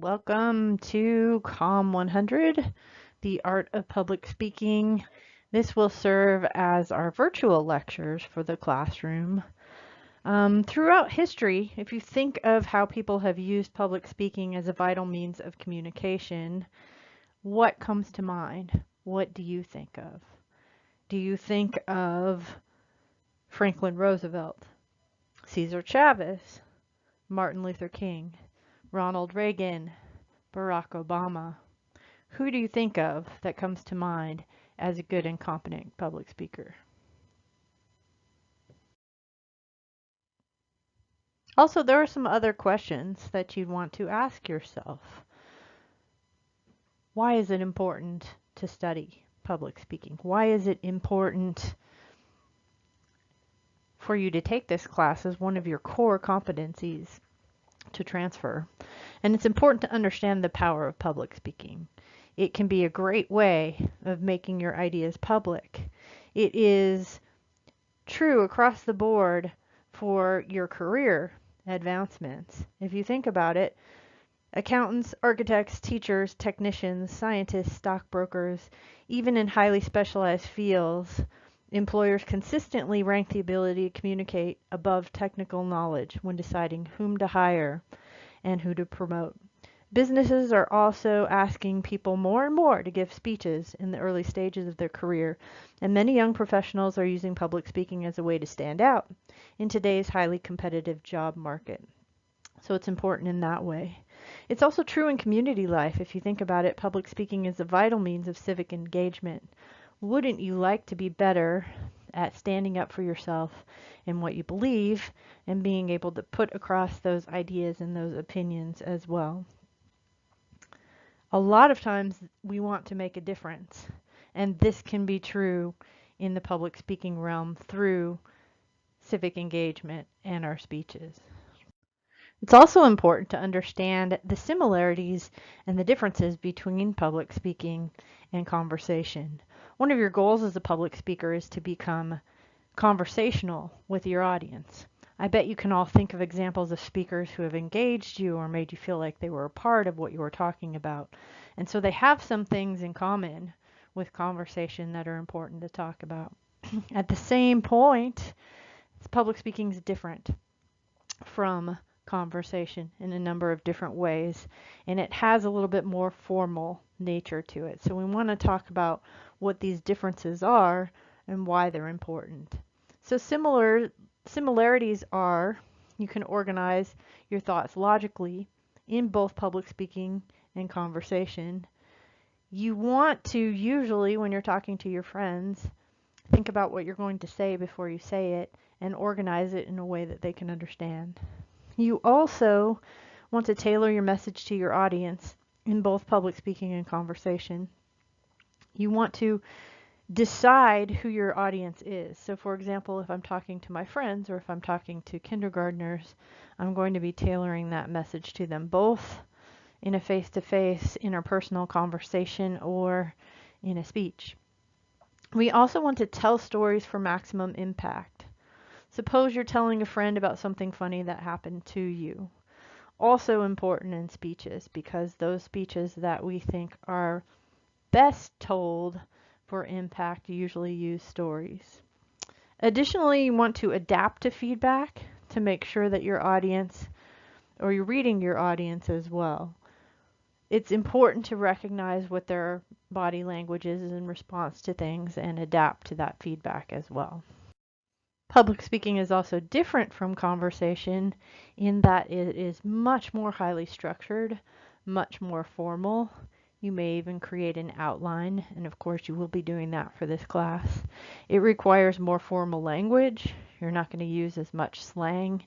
Welcome to COM 100, the Art of Public Speaking. This will serve as our virtual lectures for the classroom. Throughout history, if you think of how people have used public speaking as a vital means of communication, what comes to mind? What do you think of? Do you think of Franklin Roosevelt, Cesar Chavez, Martin Luther King, Ronald Reagan, Barack Obama? Who do you think of that comes to mind as a good and competent public speaker? Also, there are some other questions that you'd want to ask yourself. Why is it important to study public speaking? Why is it important for you to take this class as one of your core competencies to transfer? And it's important to understand the power of public speaking. It can be a great way of making your ideas public. It is true across the board for your career advancements. If you think about it, accountants, architects, teachers, technicians, scientists, stockbrokers, even in highly specialized fields, employers consistently rank the ability to communicate above technical knowledge when deciding whom to hire and who to promote. Businesses are also asking people more and more to give speeches in the early stages of their career, and many young professionals are using public speaking as a way to stand out in today's highly competitive job market. So it's important in that way. It's also true in community life. If you think about it, public speaking is a vital means of civic engagement. Wouldn't you like to be better at standing up for yourself and what you believe and being able to put across those ideas and those opinions as well? A lot of times we want to make a difference, and this can be true in the public speaking realm through civic engagement and our speeches. It's also important to understand the similarities and the differences between public speaking and conversation. One of your goals as a public speaker is to become conversational with your audience. I bet you can all think of examples of speakers who have engaged you or made you feel like they were a part of what you were talking about. And so they have some things in common with conversation that are important to talk about. At the same point, public speaking is different from conversation in a number of different ways, and it has a little bit more formal nature to it. So we want to talk about what these differences are and why they're important. So similarities are you can organize your thoughts logically in both public speaking and conversation. You want to usually, when you're talking to your friends, think about what you're going to say before you say it and organize it in a way that they can understand. You also want to tailor your message to your audience in both public speaking and conversation. You want to decide who your audience is. So for example, if I'm talking to my friends or if I'm talking to kindergartners, I'm going to be tailoring that message to them both in a face-to-face interpersonal conversation or in a speech. We also want to tell stories for maximum impact. Suppose you're telling a friend about something funny that happened to you. Also important in speeches, because those speeches that we think are best told for impact usually use stories. Additionally, you want to adapt to feedback to make sure that your audience, or you're reading your audience as well. It's important to recognize what their body language is in response to things and adapt to that feedback as well. Public speaking is also different from conversation in that it is much more highly structured, much more formal. You may even create an outline, and of course you will be doing that for this class. It requires more formal language. You're not going to use as much slang,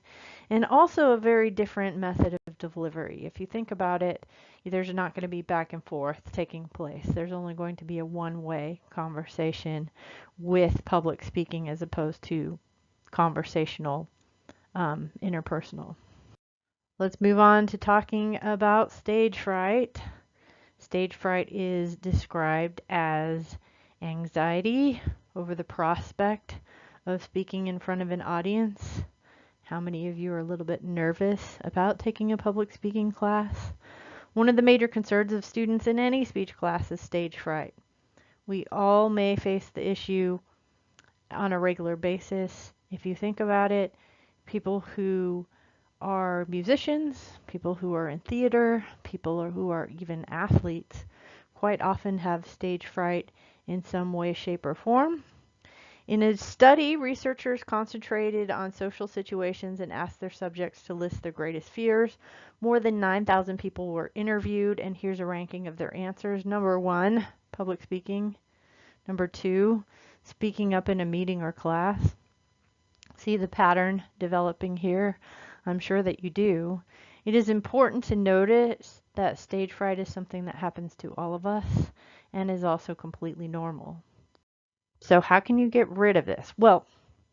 and also a very different method of delivery. If you think about it, there's not going to be back and forth taking place. There's only going to be a one-way conversation with public speaking as opposed to conversational, interpersonal. Let's move on to talking about stage fright. Stage fright is described as anxiety over the prospect of speaking in front of an audience. How many of you are a little bit nervous about taking a public speaking class? One of the major concerns of students in any speech class is stage fright. We all may face the issue on a regular basis. If you think about it, people who are musicians, people who are in theater, people who are even athletes, quite often have stage fright in some way, shape, or form. In a study, researchers concentrated on social situations and asked their subjects to list their greatest fears. More than 9,000 people were interviewed, and here's a ranking of their answers. Number 1, public speaking. Number 2, speaking up in a meeting or class. See the pattern developing here? I'm sure that you do. It is important to notice that stage fright is something that happens to all of us and is also completely normal. So how can you get rid of this? Well,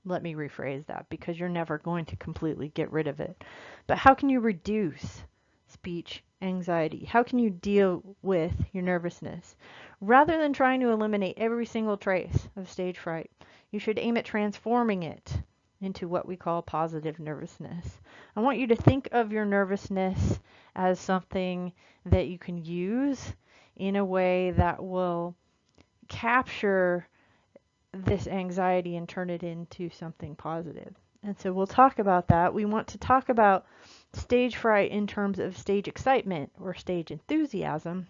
let me rephrase that because you're never going to completely get rid of it. But how can you reduce speech anxiety? How can you deal with your nervousness? Rather than trying to eliminate every single trace of stage fright, you should aim at transforming it into what we call positive nervousness. I want you to think of your nervousness as something that you can use in a way that will capture this anxiety and turn it into something positive. And so we'll talk about that. We want to talk about stage fright in terms of stage excitement or stage enthusiasm.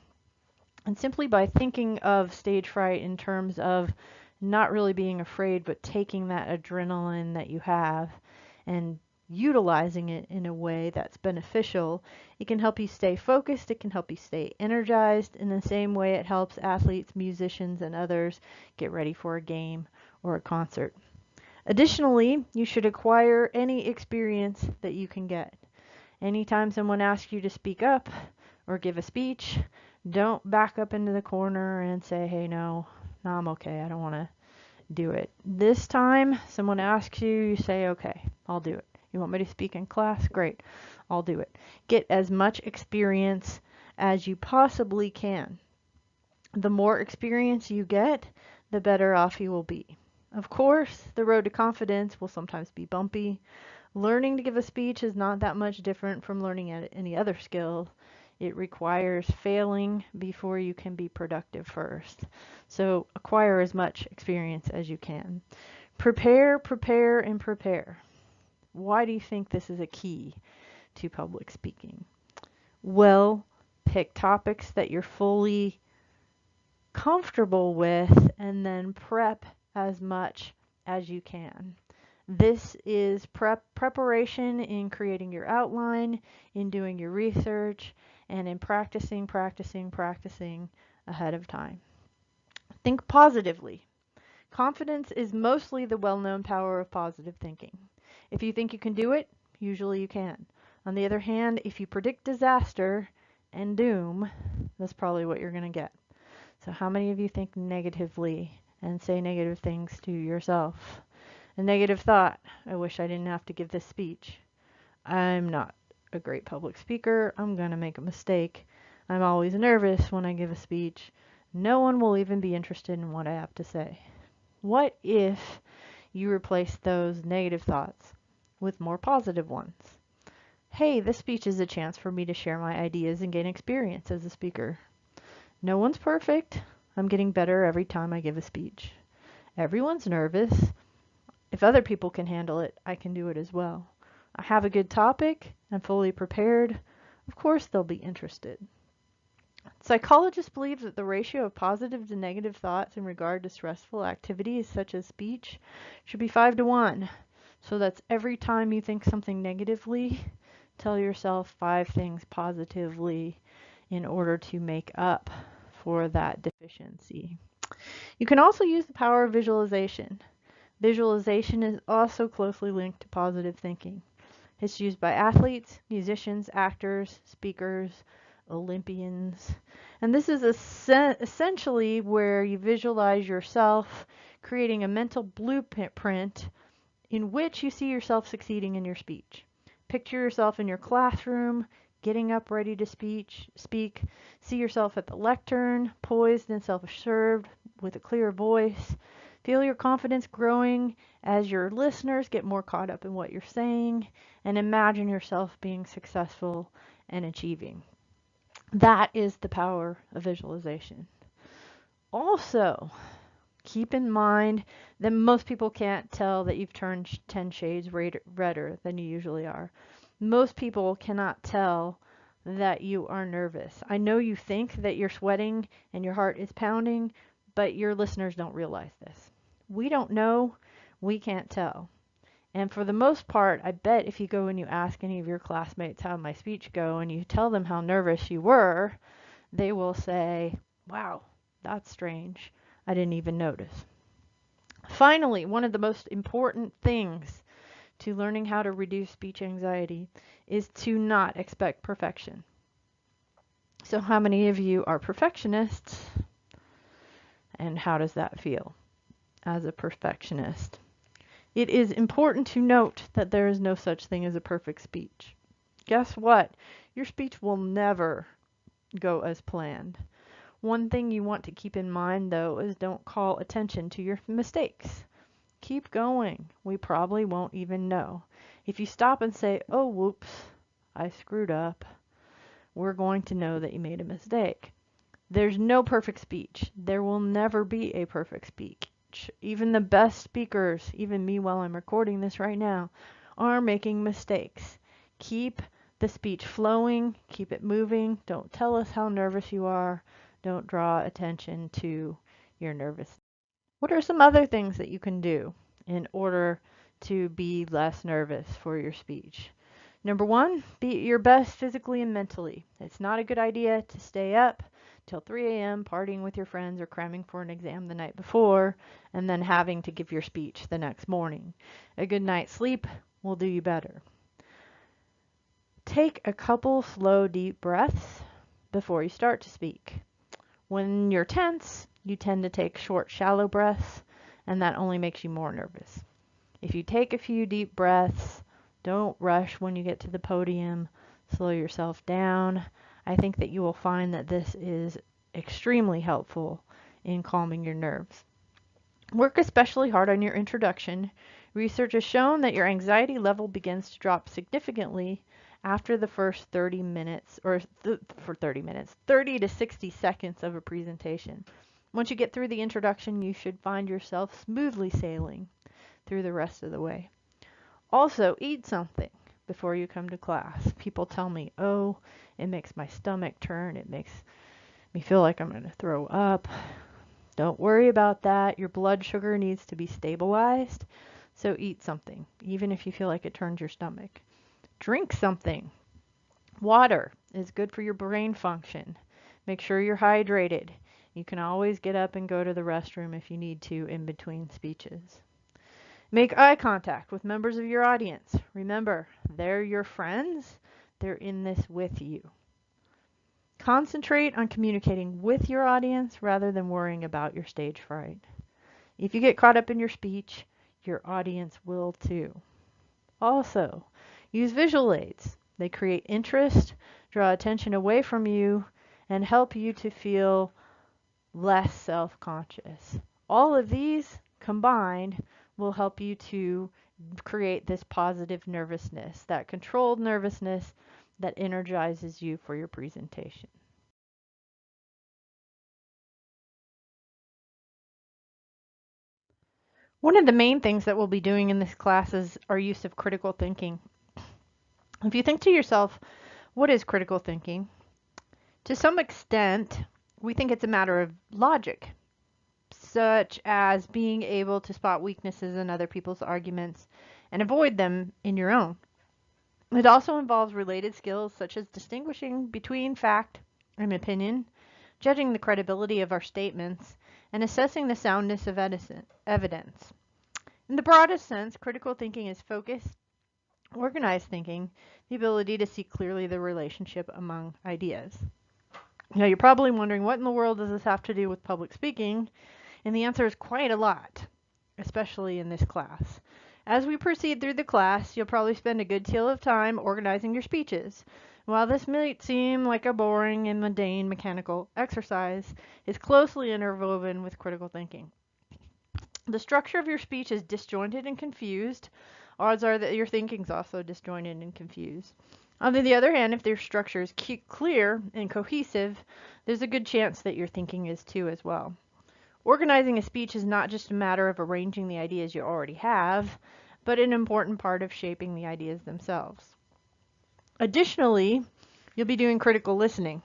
And simply by thinking of stage fright in terms of not really being afraid, but taking that adrenaline that you have and utilizing it in a way that's beneficial, it can help you stay focused, it can help you stay energized in the same way it helps athletes, musicians, and others get ready for a game or a concert. Additionally, you should acquire any experience that you can get. Anytime someone asks you to speak up or give a speech, don't back up into the corner and say, hey, no, I'm okay, I don't want to do it. This time, someone asks you, you say, okay, I'll do it. You want me to speak in class? Great, I'll do it. Get as much experience as you possibly can. The more experience you get, the better off you will be. Of course, the road to confidence will sometimes be bumpy. Learning to give a speech is not that much different from learning any other skill. It requires failing before you can be productive first. So acquire as much experience as you can. Prepare, prepare, and prepare. Why do you think this is a key to public speaking? Well, pick topics that you're fully comfortable with and then prep as much as you can. This is preparation in creating your outline, in doing your research, and in practicing ahead of time. Think positively. Confidence is mostly the well-known power of positive thinking. If you think you can do it, usually you can. On the other hand, if you predict disaster and doom, that's probably what you're going to get. So how many of you think negatively and say negative things to yourself? A negative thought, I wish I didn't have to give this speech. I'm not a great public speaker. I'm going to make a mistake. I'm always nervous when I give a speech. No one will even be interested in what I have to say. What if you replace those negative thoughts with more positive ones? Hey, this speech is a chance for me to share my ideas and gain experience as a speaker. No one's perfect. I'm getting better every time I give a speech. Everyone's nervous. If other people can handle it, I can do it as well. I have a good topic. I'm fully prepared. Of course they'll be interested. Psychologists believe that the ratio of positive to negative thoughts in regard to stressful activities such as speech should be 5-to-1. So that's every time you think something negatively, tell yourself 5 things positively in order to make up for that deficiency. You can also use the power of visualization. Visualization is also closely linked to positive thinking. It's used by athletes, musicians, actors, speakers, Olympians. And this is essentially where you visualize yourself creating a mental blueprint in which you see yourself succeeding in your speech. Picture yourself in your classroom, getting up ready to speak. See yourself at the lectern, poised and self-assured with a clear voice. Feel your confidence growing as your listeners get more caught up in what you're saying, and imagine yourself being successful and achieving. That is the power of visualization. Also, keep in mind that most people can't tell that you've turned 10 shades redder than you usually are. Most people cannot tell that you are nervous. I know you think that you're sweating and your heart is pounding, but your listeners don't realize this. We don't know, we can't tell. And for the most part, I bet if you go and you ask any of your classmates how my speech go and you tell them how nervous you were, they will say, wow, that's strange. I didn't even notice. Finally, one of the most important things to learning how to reduce speech anxiety is to not expect perfection. So how many of you are perfectionists? And how does that feel as a perfectionist? It is important to note that there is no such thing as a perfect speech. Guess what? Your speech will never go as planned. One thing you want to keep in mind, though, is don't call attention to your mistakes. Keep going. We probably won't even know. If you stop and say, oh, whoops, I screwed up, we're going to know that you made a mistake. There's no perfect speech. There will never be a perfect speech. Even the best speakers, even me while I'm recording this right now, are making mistakes. Keep the speech flowing. Keep it moving. Don't tell us how nervous you are. Don't draw attention to your nervousness. What are some other things that you can do in order to be less nervous for your speech? Number one, be at your best physically and mentally. It's not a good idea to stay up till 3 a.m. partying with your friends or cramming for an exam the night before and then having to give your speech the next morning. A good night's sleep will do you better. Take a couple slow, deep breaths before you start to speak. When you're tense, you tend to take short, shallow breaths, and that only makes you more nervous. If you take a few deep breaths, don't rush when you get to the podium, slow yourself down. I think that you will find that this is extremely helpful in calming your nerves. Work especially hard on your introduction. Research has shown that your anxiety level begins to drop significantly after the first 30 minutes, or for 30 minutes, 30 to 60 seconds of a presentation. Once you get through the introduction, you should find yourself smoothly sailing through the rest of the way. Also, eat something before you come to class. People tell me, oh, it makes my stomach turn. It makes me feel like I'm going to throw up. Don't worry about that. Your blood sugar needs to be stabilized. So eat something, even if you feel like it turns your stomach. Drink something. Water is good for your brain function. Make sure you're hydrated. You can always get up and go to the restroom if you need to in between speeches. Make eye contact with members of your audience. Remember, they're your friends. They're in this with you. Concentrate on communicating with your audience rather than worrying about your stage fright. If you get caught up in your speech, your audience will too. Also, use visual aids. They create interest, draw attention away from you, and help you to feel less self-conscious. All of these combined will help you to create this positive nervousness, that controlled nervousness that energizes you for your presentation. One of the main things that we'll be doing in this class is our use of critical thinking. If you think to yourself, what is critical thinking? To some extent, we think it's a matter of logic, such as being able to spot weaknesses in other people's arguments and avoid them in your own. It also involves related skills such as distinguishing between fact and opinion, judging the credibility of our statements, and assessing the soundness of evidence. In the broadest sense, critical thinking is focused, organized thinking, the ability to see clearly the relationship among ideas. Now, you're probably wondering, what in the world does this have to do with public speaking? And the answer is quite a lot, especially in this class. As we proceed through the class, you'll probably spend a good deal of time organizing your speeches. While this might seem like a boring and mundane mechanical exercise, it's closely interwoven with critical thinking. The structure of your speech is disjointed and confused. Odds are that your thinking is also disjointed and confused. On the other hand, if their structure is clear and cohesive, there's a good chance that your thinking is too as well. Organizing a speech is not just a matter of arranging the ideas you already have, but an important part of shaping the ideas themselves. Additionally, you'll be doing critical listening,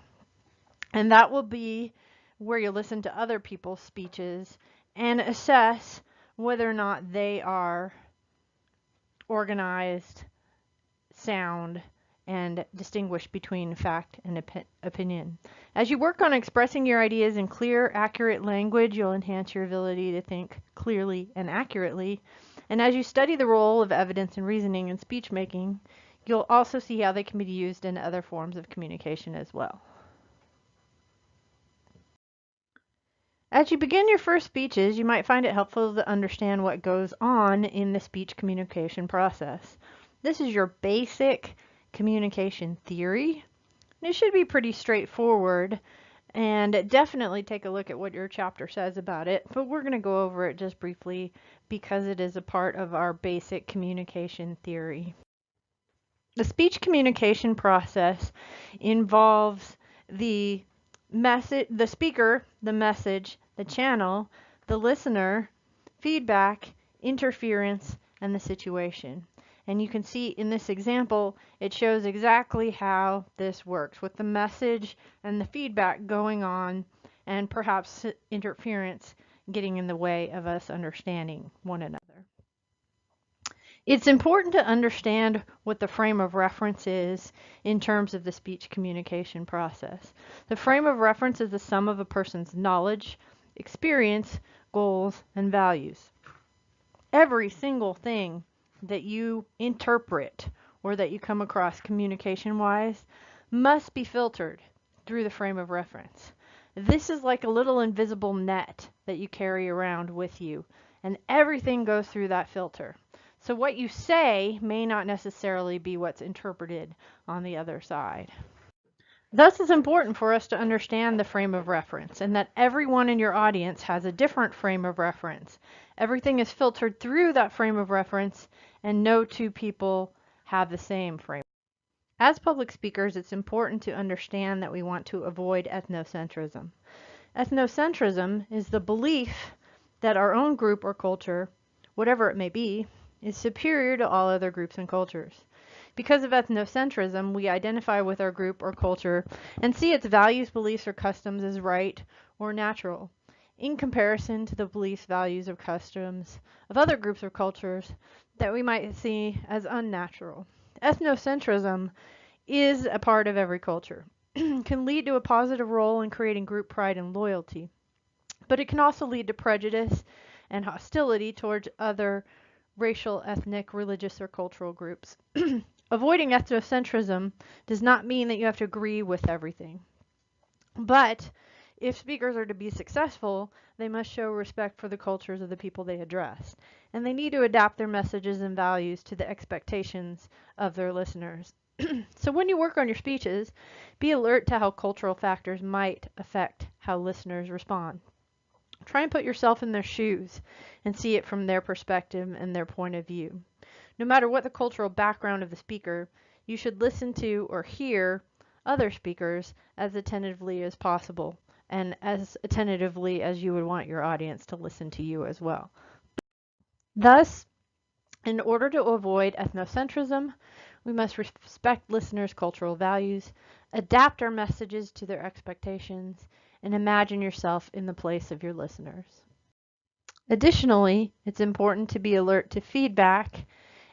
and that will be where you listen to other people's speeches and assess whether or not they are organized, sound, and distinguish between fact and opinion. As you work on expressing your ideas in clear, accurate language, you'll enhance your ability to think clearly and accurately. And as you study the role of evidence and reasoning in speech making, you'll also see how they can be used in other forms of communication as well. As you begin your first speeches, you might find it helpful to understand what goes on in the speech communication process. This is your basic communication theory. It should be pretty straightforward, and definitely take a look at what your chapter says about it, but we're going to go over it just briefly because it is a part of our basic communication theory. The speech communication process involves the speaker, the message, the channel, the listener, feedback, interference, and the situation. And you can see in this example, it shows exactly how this works with the message and the feedback going on and perhaps interference getting in the way of us understanding one another. It's important to understand what the frame of reference is in terms of the speech communication process. The frame of reference is the sum of a person's knowledge, experience, goals, and values. Every single thing that you interpret or that you come across communication-wise must be filtered through the frame of reference. This is like a little invisible net that you carry around with you, and everything goes through that filter. So what you say may not necessarily be what's interpreted on the other side. Thus, it's important for us to understand the frame of reference and that everyone in your audience has a different frame of reference. Everything is filtered through that frame of reference, and no two people have the same frame. As public speakers, it's important to understand that we want to avoid ethnocentrism. Ethnocentrism is the belief that our own group or culture, whatever it may be, is superior to all other groups and cultures. Because of ethnocentrism, we identify with our group or culture and see its values, beliefs, or customs as right or natural, in comparison to the beliefs, values, or customs of other groups or cultures that we might see as unnatural. Ethnocentrism is a part of every culture. It can lead to a positive role in creating group pride and loyalty, but it can also lead to prejudice and hostility towards other racial, ethnic, religious, or cultural groups. Avoiding ethnocentrism does not mean that you have to agree with everything. But if speakers are to be successful, they must show respect for the cultures of the people they address. And they need to adapt their messages and values to the expectations of their listeners. So when you work on your speeches, be alert to how cultural factors might affect how listeners respond. Try and put yourself in their shoes and see it from their perspective and their point of view. No matter what the cultural background of the speaker, you should listen to or hear other speakers as attentively as possible and as attentively as you would want your audience to listen to you as well. Thus, in order to avoid ethnocentrism, we must respect listeners' cultural values, adapt our messages to their expectations, and imagine yourself in the place of your listeners. Additionally, it's important to be alert to feedback,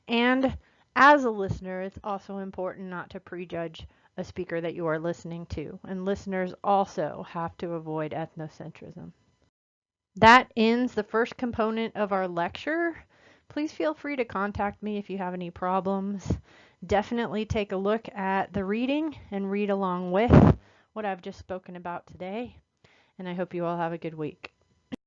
and as a listener, it's also important not to prejudge a speaker that you are listening to, and listeners also have to avoid ethnocentrism. That ends the first component of our lecture. Please feel free to contact me if you have any problems. Definitely take a look at the reading and read along with what I've just spoken about today, and I hope you all have a good week.